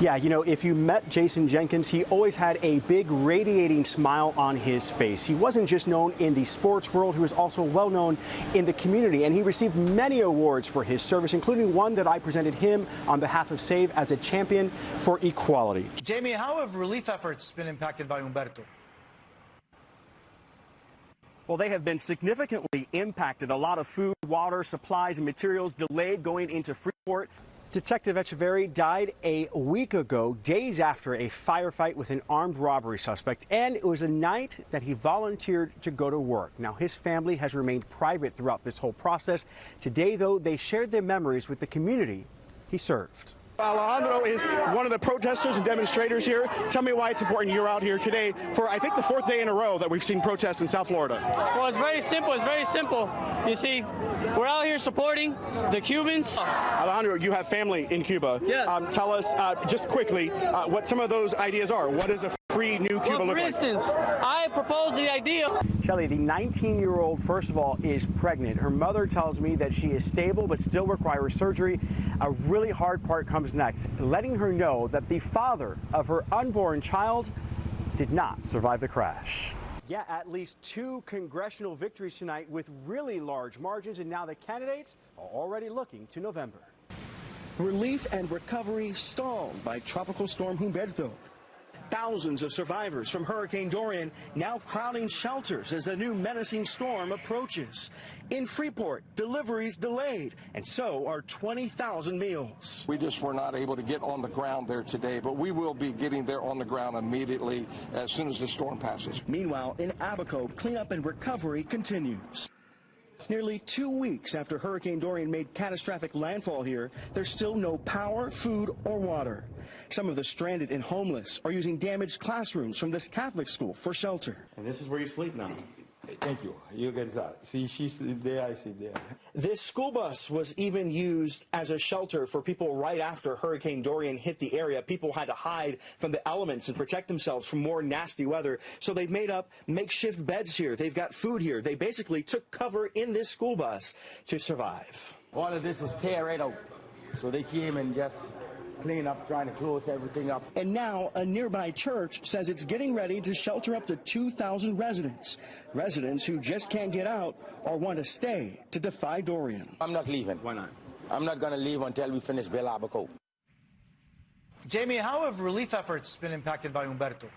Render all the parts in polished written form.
Yeah, you know, if you met Jason Jenkins, he always had a big radiating smile on his face. He wasn't just known in the sports world, he was also well known in the community, and he received many awards for his service, including one that I presented him on behalf of SAVE as a champion for equality. Jamie, how have relief efforts been impacted by Humberto? Well, they have been significantly impacted. A lot of food, water, supplies, and materials delayed going into Freeport. Detective Echeverry died a week ago, days after a firefight with an armed robbery suspect, and it was a night that he volunteered to go to work. Now, his family has remained private throughout this whole process. Today, though, they shared their memories with the community he served. Alejandro is one of the protesters and demonstrators here. Tell me why it's important you're out here today for, I think, the fourth day in a row that we've seen protests in South Florida. Well, it's very simple. It's very simple. You see, we're out here supporting the Cubans. Alejandro, you have family in Cuba. Yeah. Tell us just quickly what some of those ideas are. What does a free new Cuba look like? For instance, I propose the idea. Shelley, the 19-year-old, first of all, is pregnant. Her mother tells me that she is stable but still requires surgery. A really hard part comes next, letting her know that the father of her unborn child did not survive the crash. Yeah, at least 2 congressional victories tonight with really large margins, and now the candidates are already looking to November. Relief and recovery stalled by Tropical Storm Humberto. Thousands of survivors from Hurricane Dorian now crowding shelters as the new menacing storm approaches. In Freeport, deliveries delayed, and so are 20,000 meals. We just were not able to get on the ground there today, but we will be getting there on the ground immediately as soon as the storm passes. Meanwhile, in Abaco, cleanup and recovery continues. Nearly 2 weeks after Hurricane Dorian made catastrophic landfall here, there's still no power, food, or water. Some of the stranded and homeless are using damaged classrooms from this Catholic school for shelter. And this is where you sleep now. Thank you. You guys are. See, she's there, I sit there. This school bus was even used as a shelter for people right after Hurricane Dorian hit the area. People had to hide from the elements and protect themselves from more nasty weather. So they've made up makeshift beds here. They've got food here. They basically took cover in this school bus to survive. All of this was tear right out. So they came and just clean up, trying to close everything up. And now a nearby church says it's getting ready to shelter up to 2,000 residents. Residents who just can't get out or want to stay to defy Dorian. I'm not leaving. Why not? I'm not going to leave until we finish Bill Abaco. Jamie, how have relief efforts been impacted by Humberto?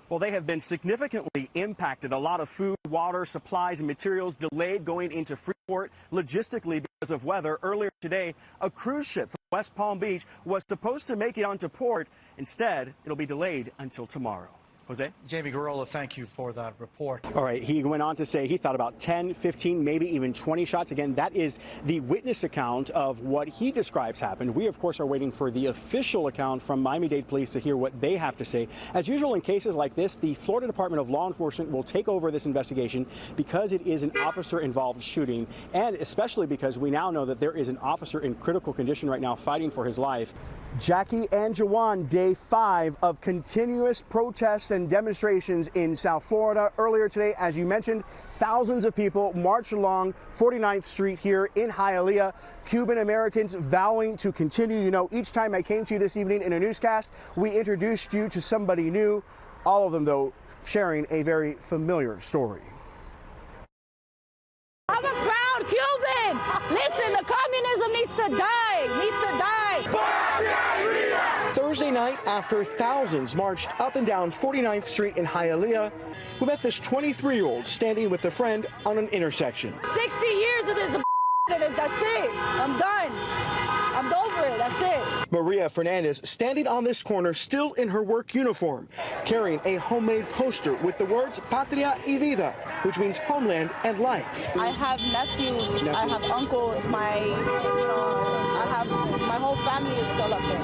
Well, they have been significantly impacted. A lot of food, water, supplies, and materials delayed going into Freeport logistically because of weather. Earlier today, a cruise ship from West Palm Beach was supposed to make it onto port. Instead, it'll be delayed until tomorrow. Jose? Jamie Guirola, thank you for that report. All right, he went on to say he thought about 10, 15, maybe even 20 shots. Again, that is the witness account of what he describes happened. We, of course, are waiting for the official account from Miami-Dade Police to hear what they have to say. As usual in cases like this, the Florida Department of Law Enforcement will take over this investigation because it is an officer-involved shooting, and especially because we now know that there is an officer in critical condition right now fighting for his life. Jackie and Jawan, day 5 of continuous protests and demonstrations in South Florida. Earlier today, as you mentioned, thousands of people marched along 49th Street here in Hialeah. Cuban Americans vowing to continue. You know, each time I came to you this evening in a newscast, we introduced you to somebody new. All of them, though, sharing a very familiar story. I'm a proud Cuban. Listen, the communism needs to die. Needs to die. Thursday night, after thousands marched up and down 49th Street in Hialeah, we met this 23-year-old standing with a friend on an intersection. 60 years of this, that's it. I'm done. I'm over it. That's it. Maria Fernandez standing on this corner, still in her work uniform, carrying a homemade poster with the words Patria y Vida, which means homeland and life. I have nephews. I have uncles. My whole family is still up there.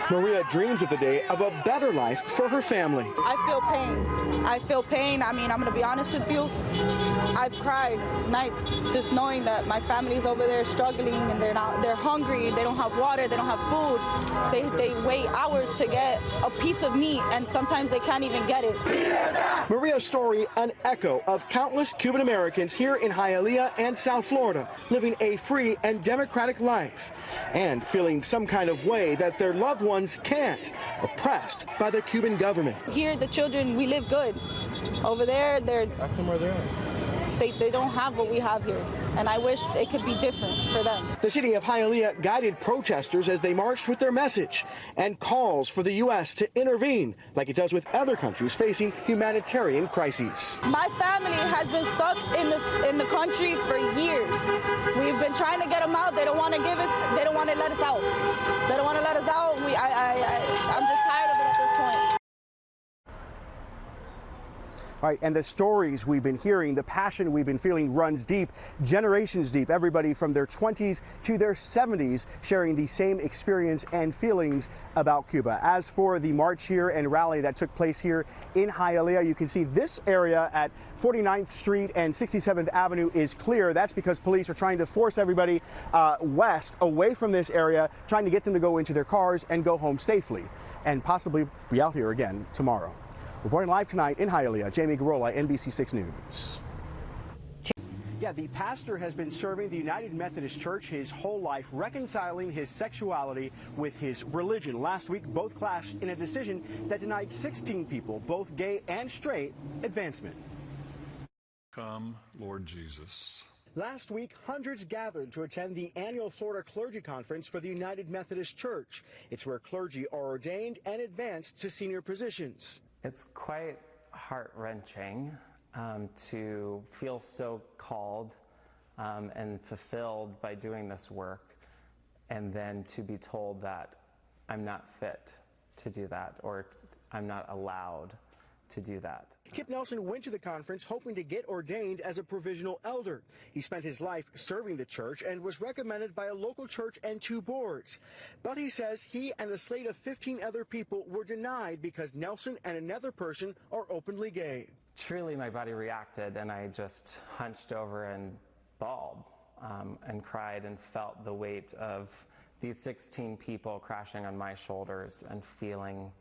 Maria dreams of the day of a better life for her family. I feel pain. I feel pain. I mean, I'm going to be honest with you. I've cried nights just knowing that my family's over there struggling and they're hungry. They don't have water. They don't have food. They wait hours to get a piece of meat, and sometimes they can't even get it. Maria's story, an echo of countless Cuban Americans here in Hialeah and South Florida, living a free and democratic life and feeling some kind of way that their loved ones can't, oppressed by the Cuban government. Here, the children, we live good. Over there, Ask them where they're at. they don't have what we have here, and I wish it could be different for them. The city of Hialeah guided protesters as they marched with their message and calls for the U.S. to intervene like it does with other countries facing humanitarian crises. My family has been stuck in the country for years. We've been trying to get them out. They don't want to give us. They don't want to let us out. They don't want to let us out. I'm just tired of it at this point. All right, and the stories we've been hearing, the passion we've been feeling runs deep, generations deep, everybody from their 20s to their 70s sharing the same experience and feelings about Cuba. As for the march here and rally that took place here in Hialeah, you can see this area at 49th Street and 67th Avenue is clear. That's because police are trying to force everybody west, away from this area, trying to get them to go into their cars and go home safely and possibly be out here again tomorrow. Reporting live tonight in Hialeah, Jamie Guirola, NBC6 News. Yeah, the pastor has been serving the United Methodist Church his whole life, reconciling his sexuality with his religion. Last week, both clashed in a decision that denied 16 people, both gay and straight, advancement. Come, Lord Jesus. Last week, hundreds gathered to attend the annual Florida Clergy Conference for the United Methodist Church. It's where clergy are ordained and advanced to senior positions. It's quite heart-wrenching to feel so called and fulfilled by doing this work, and then to be told that I'm not fit to do that, or I'm not allowed to do that. Kip Nelson went to the conference hoping to get ordained as a provisional elder. He spent his life serving the church and was recommended by a local church and 2 boards. But he says he and a slate of 15 other people were denied because Nelson and another person are openly gay. Truly, my body reacted, and I just hunched over and bawled and cried and felt the weight of these 16 people crashing on my shoulders and feeling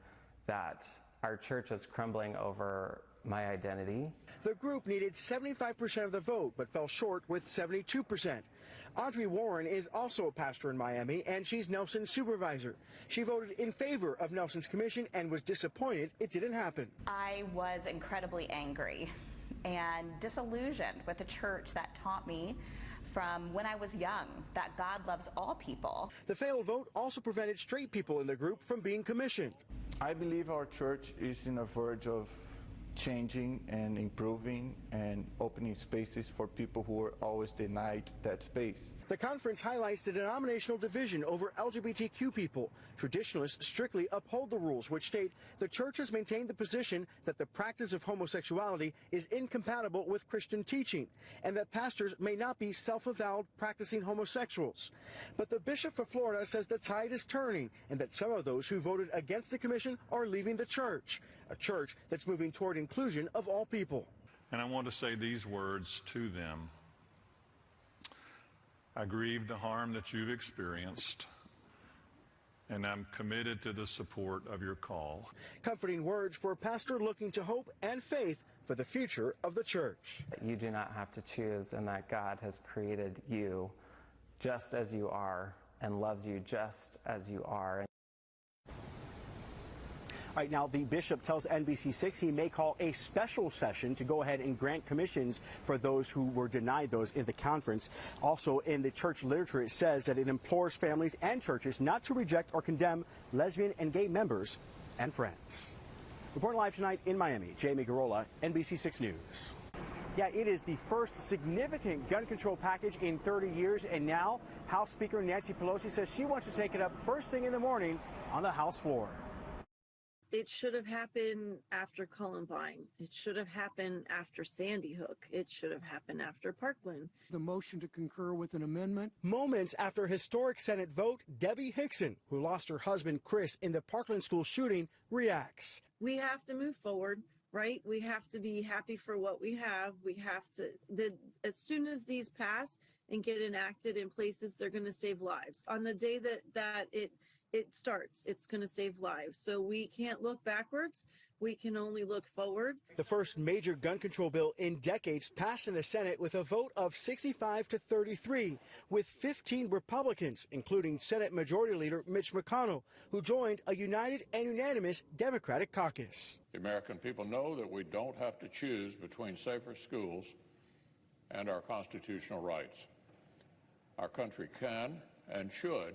that our church is crumbling over my identity. The group needed 75% of the vote, but fell short with 72%. Audrey Warren is also a pastor in Miami, and she's Nelson's supervisor. She voted in favor of Nelson's commission and was disappointed it didn't happen. I was incredibly angry and disillusioned with a church that taught me from when I was young that God loves all people. The failed vote also prevented straight people in the group from being commissioned. I believe our church is in the verge of changing and improving and opening spaces for people who were always denied that space. The conference highlights the denominational division over LGBTQ people. Traditionalists strictly uphold the rules, which state the church has maintained the position that the practice of homosexuality is incompatible with Christian teaching, and that pastors may not be self-avowed practicing homosexuals. But the bishop for Florida says the tide is turning, and that some of those who voted against the commission are leaving the church, a church that's moving toward inclusion of all people. And I want to say these words to them. I grieve the harm that you've experienced, and I'm committed to the support of your call. Comforting words for a pastor looking to hope and faith for the future of the church. You do not have to choose, and that God has created you just as you are and loves you just as you are. All right, now the bishop tells NBC6 he may call a special session to go ahead and grant commissions for those who were denied those in the conference. Also, in the church literature, it says that it implores families and churches not to reject or condemn lesbian and gay members and friends. Reporting live tonight in Miami, Jamie Guirola, NBC6 News. Yeah, it is the first significant gun control package in 30 years, and now House Speaker Nancy Pelosi says she wants to take it up first thing in the morning on the House floor. It should have happened after Columbine. It should have happened after Sandy Hook. It should have happened after Parkland. The motion to concur with an amendment. Moments after a historic Senate vote, Debbie Hickson, who lost her husband Chris in the Parkland school shooting, reacts. We have to move forward, right? We have to be happy for what we have. We have to, as soon as these pass and get enacted in places, they're going to save lives. On the day that it starts, it's going to save lives. So we can't look backwards. We can only look forward. The first major gun control bill in decades passed in the Senate with a vote of 65 to 33, with 15 Republicans, including Senate Majority Leader Mitch McConnell, who joined a united and unanimous Democratic caucus. The American people know that we don't have to choose between safer schools and our constitutional rights. Our country can and should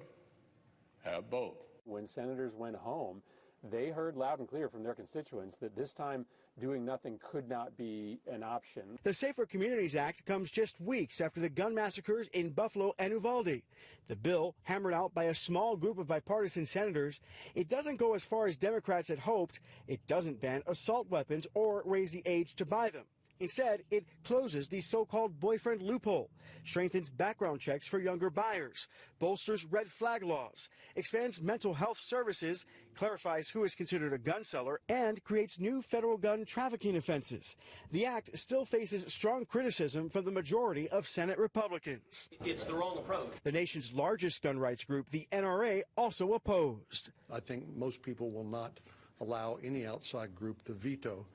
have both. When senators went home, they heard loud and clear from their constituents that this time doing nothing could not be an option. The Safer Communities Act comes just weeks after the gun massacres in Buffalo and Uvalde. The bill, hammered out by a small group of bipartisan senators, it doesn't go as far as Democrats had hoped. It doesn't ban assault weapons or raise the age to buy them. Instead, it closes the so-called boyfriend loophole, strengthens background checks for younger buyers, bolsters red flag laws, expands mental health services, clarifies who is considered a gun seller, and creates new federal gun trafficking offenses. The act still faces strong criticism from the majority of Senate Republicans. It's the wrong approach. The nation's largest gun rights group, the NRA, also opposed. I think most people will not allow any outside group to veto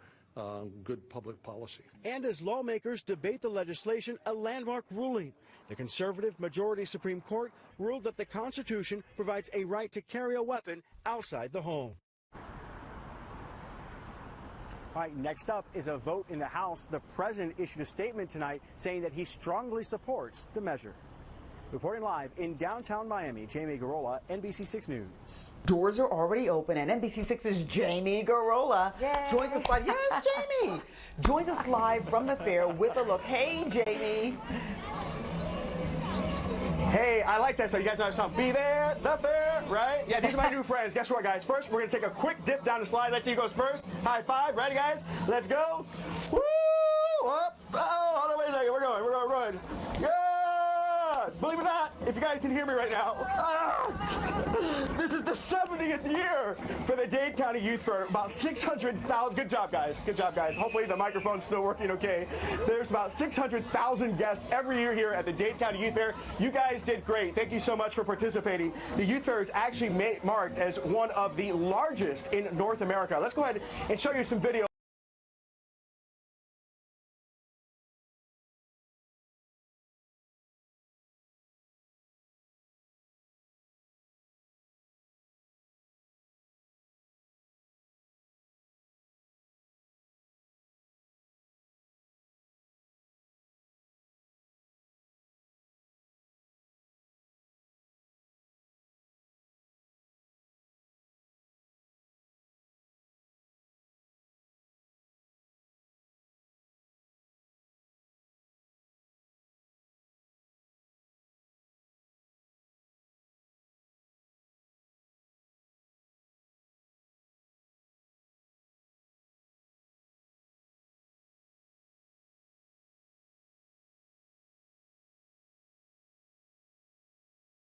good public policy. And as lawmakers debate the legislation, a landmark ruling. The conservative majority Supreme Court ruled that the Constitution provides a right to carry a weapon outside the home. All right, next up is a vote in the House. The president issued a statement tonight saying that he strongly supports the measure. Reporting live in downtown Miami, Jamie Guirola, NBC6 News. Doors are already open, and NBC6's Jamie Guirola joins us live. Yes, Jamie! Joins us live from the fair with a look. Hey, Jamie. Hey, I like that. So you guys know that song, Be There, the Fair, right? Yeah, these are my new friends. Guess what, guys? First, we're going to take a quick dip down the slide. Let's see who goes first. High five. Ready, guys? Let's go. Woo! Up. Oh, hold on, wait a second. We're going. Yeah! Believe it or not, if you guys can hear me right now, this is the 70th year for the Dade County Youth Fair. About 600,000, good job guys. Hopefully the microphone's still working okay. There's about 600,000 guests every year here at the Dade County Youth Fair. You guys did great. Thank you so much for participating. The Youth Fair is actually marked as one of the largest in North America. Let's go ahead and show you some video